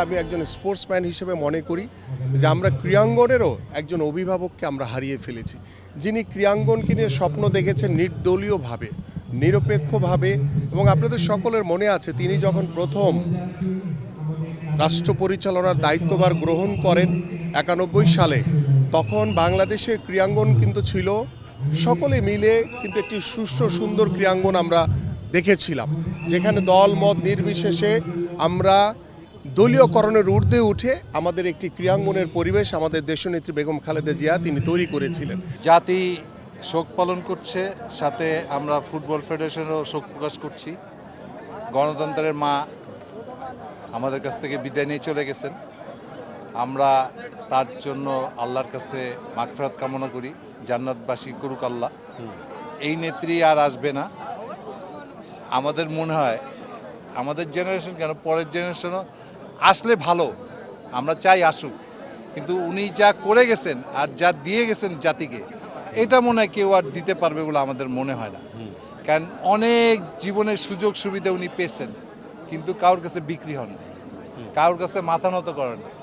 আমি একজন স্পোর্টসম্যান হিসেবে মনে করি যে আমরা ক্রীড়াঙ্গনেরও একজন অভিভাবককে আমরা হারিয়ে ফেলেছি, যিনি ক্রীড়াঙ্গনকে নিয়ে স্বপ্ন দেখেছেন নির্দলীয়ভাবে, নিরপেক্ষভাবে। এবং আপনাদের সকলের মনে আছে তিনি যখন প্রথম রাষ্ট্র পরিচালনার দায়িত্বভার গ্রহণ করেন 91 সালে, তখন বাংলাদেশের ক্রীড়াঙ্গন কিন্তু ছিল সকলে মিলে কিন্তু একটি সুষ্ঠু সুন্দর ক্রীড়াঙ্গন আমরা দেখেছিলাম, যেখানে দল মত নির্বিশেষে আমরা দলীয়করণের ঊর্ধ্বে উঠে আমাদের একটি ক্রীড়াঙ্গনের পরিবেশ আমাদের দেশনেত্রী বেগম খালেদা জিয়া তিনি তৈরি করেছিলেন। জাতি শোক পালন করছে, সাথে আমরা ফুটবল ফেডারেশনেরও শোক প্রকাশ করছি। গণতন্ত্রের মা আমাদের কাছ থেকে বিদায় নিয়ে চলে গেছেন। আমরা তার জন্য আল্লাহর কাছে মাগফিরাত কামনা করি, জান্নাতবাসী করুক আল্লাহ। এই নেত্রী আর আসবে না। আমাদের মনে হয় আমাদের জেনারেশন কেন, পরের জেনারেশনও আসলে ভালো, আমরা চাই আসুক, কিন্তু উনি যা করে গেছেন আর যা দিয়ে গেছেন জাতিকে, এটা মনে হয় কেউ আর দিতে পারবে বলে আমাদের মনে হয় না। কারণ অনেক জীবনের সুযোগ সুবিধা উনি পেয়েছেন, কিন্তু কারোর কাছে বিক্রি হন নাই, কারোর কাছে মাথা নত করেন নাই।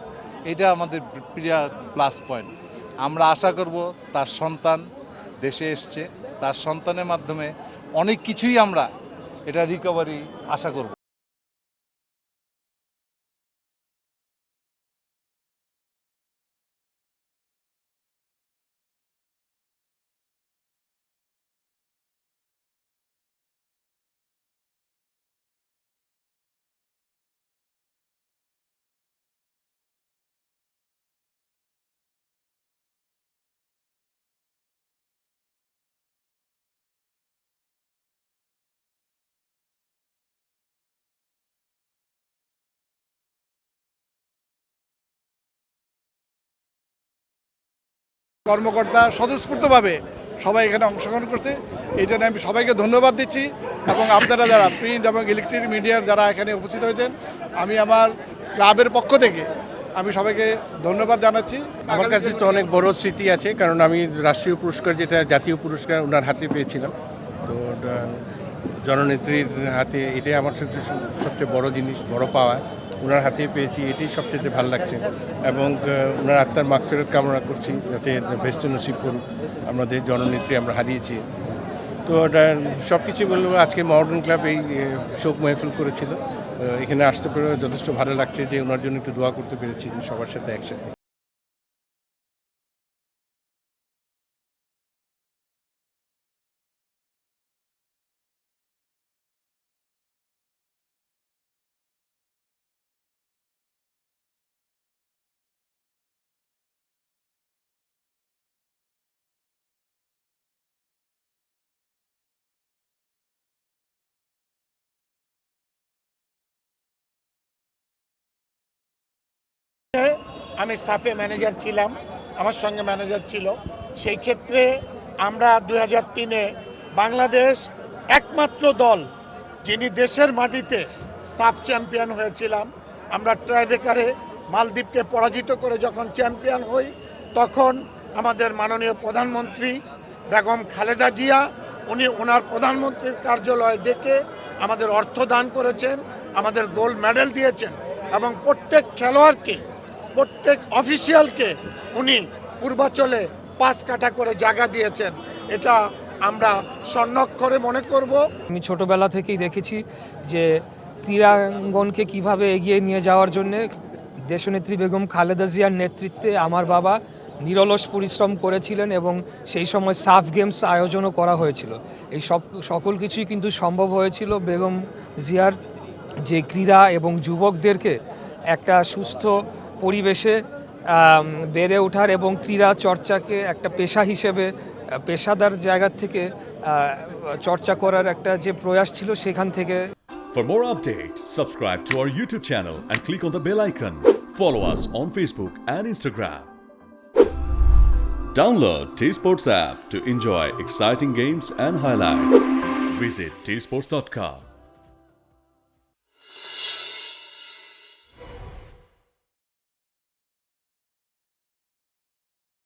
এটা আমাদের প্রিয় প্লাস পয়েন্ট। আমরা আশা করব তার সন্তান দেশে এসছে, তার সন্তানের মাধ্যমে অনেক কিছুই আমরা এটা রিকভারি আশা করব। কর্মকর্তা স্বতঃস্ফূর্তভাবে সবাই এখানে অংশগ্রহণ করছে, এই জন্য আমি সবাইকে ধন্যবাদ দিচ্ছি। এবং আপনারা যারা প্রিন্ট এবং ইলেকট্রনিক মিডিয়ার যারা এখানে উপস্থিত হয়েছেন, আমি আমার ক্লাবের পক্ষ থেকে আমি সবাইকে ধন্যবাদ জানাচ্ছি। আমার কাছে তো অনেক বড় স্মৃতি আছে, কারণ আমি রাষ্ট্রীয় পুরস্কার, যেটা জাতীয় পুরস্কার, ওনার হাতে পেয়েছিলাম। তো জননেত্রীর হাতে, এটাই আমার সবচেয়ে বড় জিনিস, বড় পাওয়া। ওনার হাতে পেয়েছি, এটাই সবচেয়ে ভালো লাগছে। এবং ওনার আত্মার মাগফিরাত কামনা করছি, যাতে বেস্ট নসিব করুক। আমাদের জননেত্রী আমরা হারিয়েছি। তো ওটা সব কিছু বলবো, আজকে মডার্ন ক্লাব এই শোক মাহফিল করেছিল, এখানে আসতে পেরে যথেষ্ট ভালো লাগছে যে ওনার জন্য একটু দোয়া করতে পেরেছি সবার সাথে একসাথে। আমি স্টাফে ম্যানেজার ছিলাম, আমার সঙ্গে ম্যানেজার ছিল। সেই ক্ষেত্রে আমরা 2003-এ বাংলাদেশ একমাত্র দল যিনি দেশের মাটিতে সাব চ্যাম্পিয়ন হয়েছিলাম। আমরা ট্রাইবেকারে মালদ্বীপকে পরাজিত করে যখন চ্যাম্পিয়ন হই, তখন আমাদের মাননীয় প্রধানমন্ত্রী বেগম খালেদা জিয়া উনি ওনার প্রধানমন্ত্রীর কার্যালয়ে ডেকে আমাদের অর্থ দান করেছেন, আমাদের গোল্ড মেডেল দিয়েছেন, এবং প্রত্যেক খেলোয়াড়কে, প্রত্যেক অফিসিয়ালকে উনি পূর্বাচলে 5 কাঠা করে জায়গা দিয়েছেন। এটা আমরা স্বর্ণাক্ষরে মনে করব। আমি ছোটোবেলা থেকেই দেখেছি যে ক্রীড়াঙ্গনকে কিভাবে এগিয়ে নিয়ে যাওয়ার জন্যে দেশনেত্রী বেগম খালেদা জিয়ার নেতৃত্বে আমার বাবা নিরলস পরিশ্রম করেছিলেন, এবং সেই সময় সাফ গেমস আয়োজনও করা হয়েছিল। এই সকল কিছুই কিন্তু সম্ভব হয়েছিল বেগম জিয়ার যে ক্রীড়া এবং যুবকদেরকে একটা সুস্থ পরিবেশে বেড়ে ওঠার এবং ক্রীড়া চর্চাকে একটা পেশা হিসেবে, পেশাদার জায়গা থেকে চর্চা করার একটা যে প্রয়াস ছিল, সেখান থেকে। For more updates, subscribe to our YouTube channel and click on the bell icon. Follow us on Facebook and Instagram. Download T-Sports app to enjoy exciting games and highlights. Visit tsports.com.